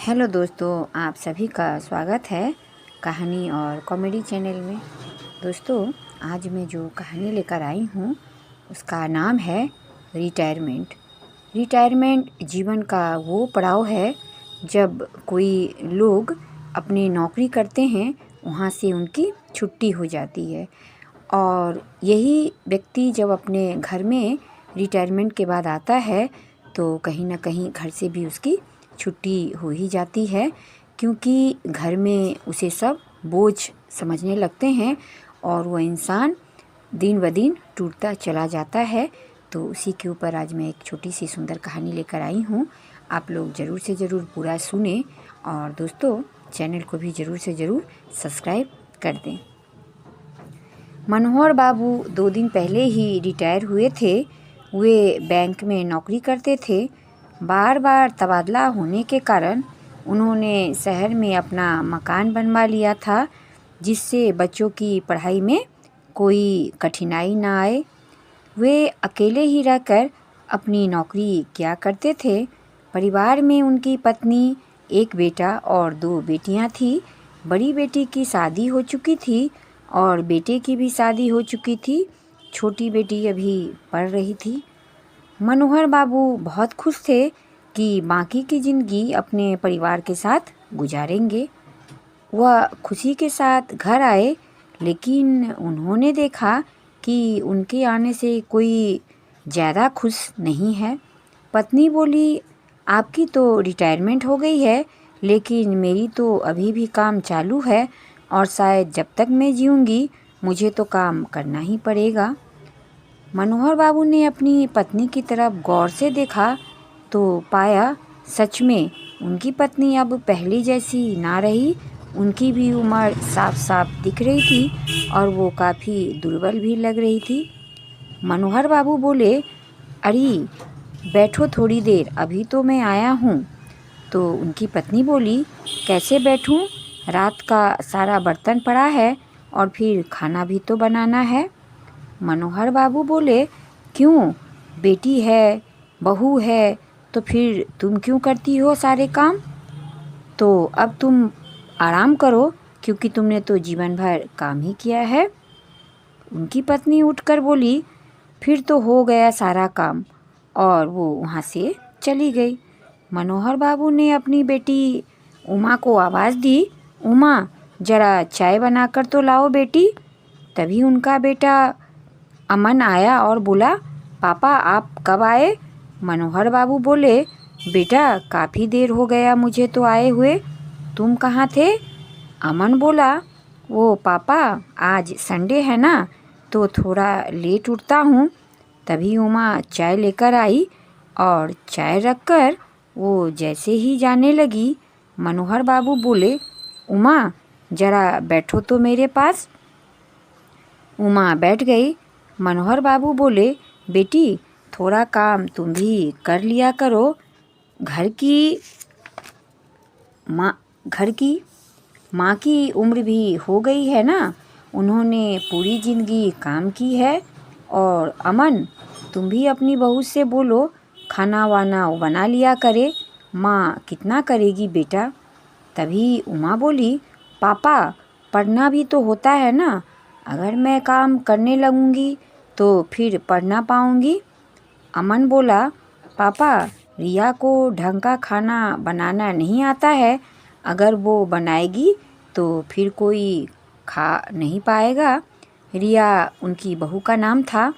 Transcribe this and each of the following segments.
Hello दोस्तों, आप सभी का स्वागत है कहानी और कॉमेडी चैनल में। दोस्तों, आज मैं जो कहानी लेकर आई हूँ उसका नाम है रिटायरमेंट। रिटायरमेंट जीवन का वो पड़ाव है जब कोई लोग अपनी नौकरी करते हैं, वहाँ से उनकी छुट्टी हो जाती है। और यही व्यक्ति जब अपने घर में रिटायरमेंट के बाद आता है तो कहीं ना कहीं घर से भी उसकी छुट्टी हो ही जाती है, क्योंकि घर में उसे सब बोझ समझने लगते हैं और वह इंसान दिन ब दिन टूटता चला जाता है। तो उसी के ऊपर आज मैं एक छोटी सी सुंदर कहानी लेकर आई हूँ। आप लोग ज़रूर से ज़रूर पूरा सुने और दोस्तों चैनल को भी ज़रूर से ज़रूर सब्सक्राइब कर दें। मनोहर बाबू 2 दिन पहले ही रिटायर हुए थे। वे बैंक में नौकरी करते थे। बार बार तबादला होने के कारण उन्होंने शहर में अपना मकान बनवा लिया था, जिससे बच्चों की पढ़ाई में कोई कठिनाई ना आए। वे अकेले ही रहकर अपनी नौकरी किया करते थे। परिवार में उनकी पत्नी, एक बेटा और 2 बेटियां थीं। बड़ी बेटी की शादी हो चुकी थी और बेटे की भी शादी हो चुकी थी। छोटी बेटी अभी पढ़ रही थी। मनोहर बाबू बहुत खुश थे कि बाकी की ज़िंदगी अपने परिवार के साथ गुजारेंगे। वह खुशी के साथ घर आए, लेकिन उन्होंने देखा कि उनके आने से कोई ज़्यादा खुश नहीं है। पत्नी बोली, आपकी तो रिटायरमेंट हो गई है, लेकिन मेरी तो अभी भी काम चालू है और शायद जब तक मैं जीऊँगी मुझे तो काम करना ही पड़ेगा। मनोहर बाबू ने अपनी पत्नी की तरफ गौर से देखा तो पाया सच में उनकी पत्नी अब पहले जैसी ना रही। उनकी भी उम्र साफ साफ दिख रही थी और वो काफ़ी दुर्बल भी लग रही थी। मनोहर बाबू बोले, अरे बैठो थोड़ी देर, अभी तो मैं आया हूँ। तो उनकी पत्नी बोली, कैसे बैठूँ? रात का सारा बर्तन पड़ा है और फिर खाना भी तो बनाना है। मनोहर बाबू बोले, क्यों? बेटी है, बहू है, तो फिर तुम क्यों करती हो सारे काम? तो अब तुम आराम करो, क्योंकि तुमने तो जीवन भर काम ही किया है। उनकी पत्नी उठकर बोली, फिर तो हो गया सारा काम, और वो वहाँ से चली गई। मनोहर बाबू ने अपनी बेटी उमा को आवाज़ दी, उमा जरा चाय बनाकर तो लाओ बेटी। तभी उनका बेटा अमन आया और बोला, पापा आप कब आए? मनोहर बाबू बोले, बेटा काफ़ी देर हो गया मुझे तो आए हुए, तुम कहाँ थे? अमन बोला, वो पापा आज संडे है ना, तो थोड़ा लेट उठता हूँ। तभी उमा चाय लेकर आई और चाय रखकर वो जैसे ही जाने लगी, मनोहर बाबू बोले, उमा जरा बैठो तो मेरे पास। उमा बैठ गई। मनोहर बाबू बोले, बेटी थोड़ा काम तुम भी कर लिया करो। घर की माँ की उम्र भी हो गई है ना, उन्होंने पूरी ज़िंदगी काम की है। और अमन तुम भी अपनी बहू से बोलो खाना वाना बना लिया करे, माँ कितना करेगी बेटा। तभी उमा बोली, पापा पढ़ना भी तो होता है ना, अगर मैं काम करने लगूंगी तो फिर पढ़ ना पाऊंगी। अमन बोला, पापा रिया को ढंग का खाना बनाना नहीं आता है, अगर वो बनाएगी तो फिर कोई खा नहीं पाएगा। रिया उनकी बहू का नाम था।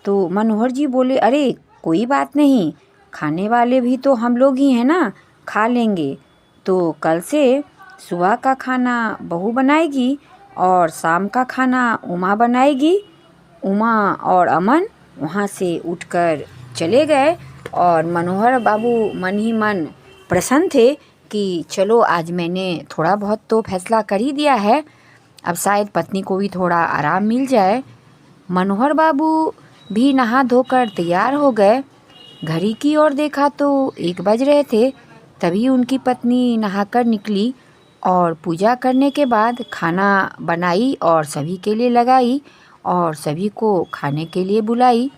तो मनोहर जी बोले, अरे कोई बात नहीं, खाने वाले भी तो हम लोग ही हैं ना, खा लेंगे। तो कल से सुबह का खाना बहू बनाएगी और शाम का खाना उमा बनाएगी। उमा और अमन वहाँ से उठकर चले गए और मनोहर बाबू मन ही मन प्रसन्न थे कि चलो आज मैंने थोड़ा बहुत तो फैसला कर ही दिया है, अब शायद पत्नी को भी थोड़ा आराम मिल जाए। मनोहर बाबू भी नहा धोकर तैयार हो गए। घड़ी की ओर देखा तो 1 बज रहे थे। तभी उनकी पत्नी नहाकर निकली और पूजा करने के बाद खाना बनाई और सभी के लिए लगाई और सभी को खाने के लिए बुलाई।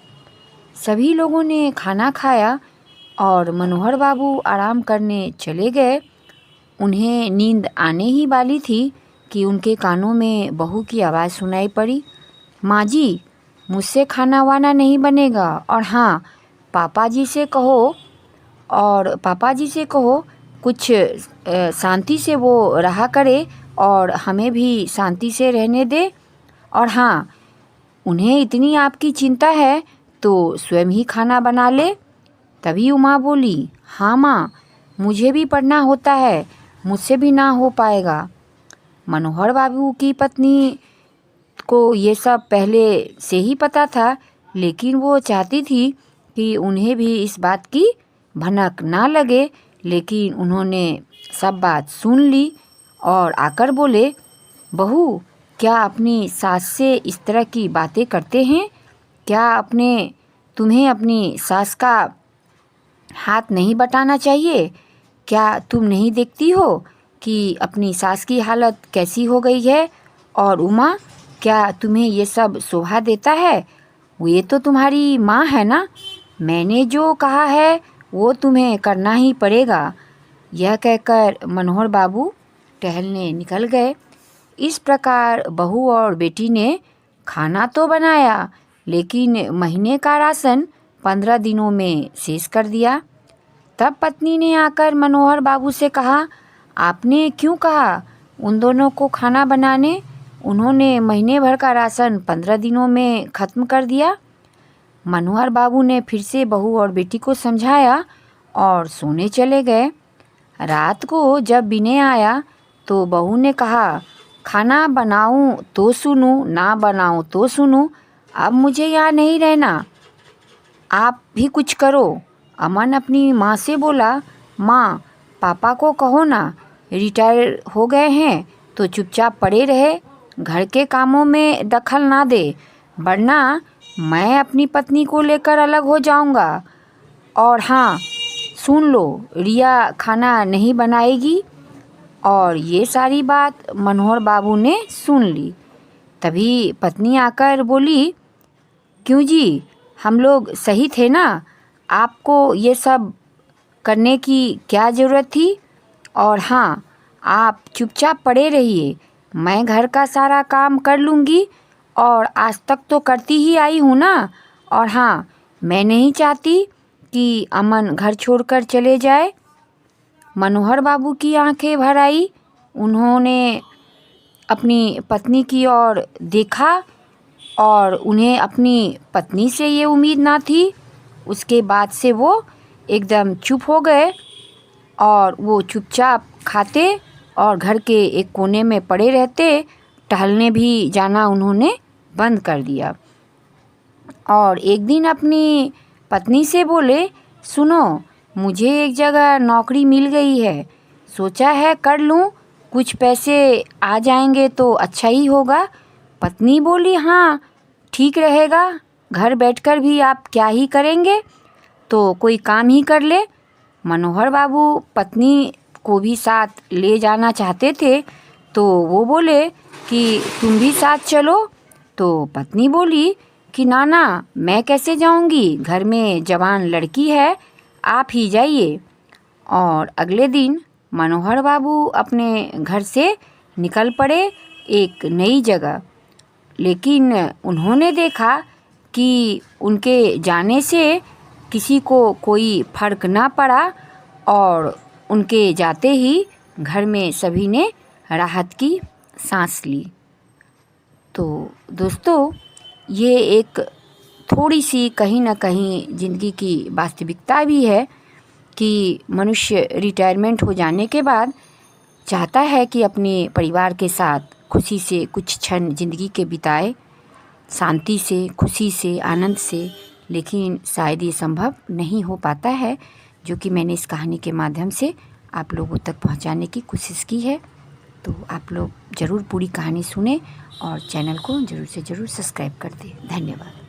सभी लोगों ने खाना खाया और मनोहर बाबू आराम करने चले गए। उन्हें नींद आने ही वाली थी कि उनके कानों में बहू की आवाज़ सुनाई पड़ी, माँ जी, मुझसे खाना वाना नहीं बनेगा, और हाँ, पापा जी से कहो कुछ शांति से वो रहा करे और हमें भी शांति से रहने दे। और हाँ, उन्हें इतनी आपकी चिंता है तो स्वयं ही खाना बना ले। तभी उमा बोली, हाँ माँ, मुझे भी पढ़ना होता है, मुझसे भी ना हो पाएगा। मनोहर बाबू की पत्नी को ये सब पहले से ही पता था, लेकिन वो चाहती थी कि उन्हें भी इस बात की भनक ना लगे। लेकिन उन्होंने सब बात सुन ली और आकर बोले, बहू, क्या अपनी सास से इस तरह की बातें करते हैं? क्या तुम्हें अपनी सास का हाथ नहीं बटाना चाहिए? क्या तुम नहीं देखती हो कि अपनी सास की हालत कैसी हो गई है? और उमा, क्या तुम्हें ये सब शोभा देता है? ये तो तुम्हारी माँ है ना, मैंने जो कहा है वो तुम्हें करना ही पड़ेगा। यह कहकर मनोहर बाबू टहलने निकल गए। इस प्रकार बहू और बेटी ने खाना तो बनाया, लेकिन महीने का राशन 15 दिनों में शेष कर दिया। तब पत्नी ने आकर मनोहर बाबू से कहा, आपने क्यों कहा उन दोनों को खाना बनाने? उन्होंने महीने भर का राशन 15 दिनों में ख़त्म कर दिया। मनोहर बाबू ने फिर से बहू और बेटी को समझाया और सोने चले गए। रात को जब विनय आया तो बहू ने कहा, खाना बनाऊं तो सुनूं, ना बनाऊं तो सुनूं, अब मुझे यहाँ नहीं रहना, आप भी कुछ करो। अमन अपनी माँ से बोला, माँ, पापा को कहो ना, रिटायर हो गए हैं तो चुपचाप पड़े रहे, घर के कामों में दखल ना दे, वरना मैं अपनी पत्नी को लेकर अलग हो जाऊंगा। और हाँ, सुन लो, रिया खाना नहीं बनाएगी। और ये सारी बात मनोहर बाबू ने सुन ली। तभी पत्नी आकर बोली, क्यों जी, हम लोग सही थे ना, आपको ये सब करने की क्या ज़रूरत थी? और हाँ, आप चुपचाप पड़े रहिए, मैं घर का सारा काम कर लूँगी और आज तक तो करती ही आई हूँ ना। और हाँ, मैं नहीं चाहती कि अमन घर छोड़कर चले जाए। मनोहर बाबू की आंखें भर आई। उन्होंने अपनी पत्नी की ओर देखा और उन्हें अपनी पत्नी से ये उम्मीद ना थी। उसके बाद से वो एकदम चुप हो गए और वो चुपचाप खाते और घर के एक कोने में पड़े रहते। टहलने भी जाना उन्होंने बंद कर दिया। और एक दिन अपनी पत्नी से बोले, सुनो, मुझे एक जगह नौकरी मिल गई है, सोचा है कर लूँ, कुछ पैसे आ जाएंगे तो अच्छा ही होगा। पत्नी बोली, हाँ ठीक रहेगा, घर बैठकर भी आप क्या ही करेंगे, तो कोई काम ही कर ले। मनोहर बाबू पत्नी को भी साथ ले जाना चाहते थे, तो वो बोले कि तुम भी साथ चलो। तो पत्नी बोली कि ना, मैं कैसे जाऊंगी, घर में जवान लड़की है, आप ही जाइए। और अगले दिन मनोहर बाबू अपने घर से निकल पड़े एक नई जगह। लेकिन उन्होंने देखा कि उनके जाने से किसी को कोई फर्क ना पड़ा और उनके जाते ही घर में सभी ने राहत की सांस ली। तो दोस्तों, ये एक थोड़ी सी कहीं ना कहीं ज़िंदगी की वास्तविकता भी है कि मनुष्य रिटायरमेंट हो जाने के बाद चाहता है कि अपने परिवार के साथ खुशी से कुछ क्षण ज़िंदगी के बिताए, शांति से, खुशी से, आनंद से। लेकिन शायद ये संभव नहीं हो पाता है, जो कि मैंने इस कहानी के माध्यम से आप लोगों तक पहुंचाने की कोशिश की है। तो आप लोग ज़रूर पूरी कहानी सुने और चैनल को ज़रूर से ज़रूर सब्सक्राइब कर दें। धन्यवाद।